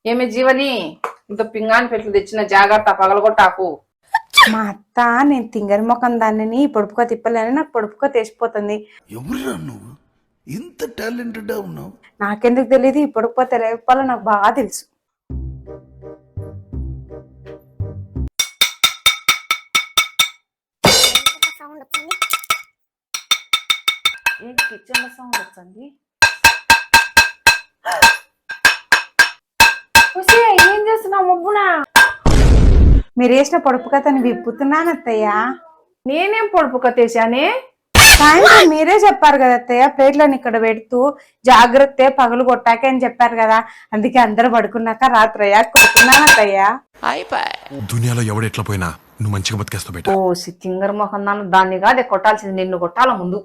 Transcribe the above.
ఏమి జీవని ఇంత పింగాని పెట్లు తెచ్చిన జాగ్రత్త పగలగొట్టాకు. మా అత్త నేను తింగరి మొఖం దాన్ని పొడుపుకో తిప్పలేని నాకు పొడుపుకో తెసిపోతుంది. ఎవరురా నువ్వు ఇంత టాలెంటెడ్ ఉన్నావు? నాకెందుకు తెలియదు, ఈ పొడుపుకో తెలియకపోలో నాకు బాగా తెలుసు. కిచెన్ లో సౌండ్ వచ్చింది. ఏం చేస్తున్నావు ముగ్గునా? మీరు వేసిన పొడుపు కథని విప్పుతున్నాను అత్తయ్య. నేనేం పొడుపు కట్టేశానే? సాయంత్రం మీరే చెప్పారు కదా అత్తయ్య, ప్లేట్లను ఇక్కడ పెడుతూ జాగ్రత్త పగలు కొట్టాకే అని చెప్పారు కదా, అందుకే అందరూ పడుకున్నాక రాత్రి అయ్యాక కొడుతున్నాను అత్తయ్య. దునియాలో ఎవడెట్లా పోయినా నువ్వు మంచిగా బతికేస్తావు బేట. ఓ తింగర్ మొహం దాన్ని కాదే కొట్టాల్సింది, నిన్ను కొట్టాల ముందు.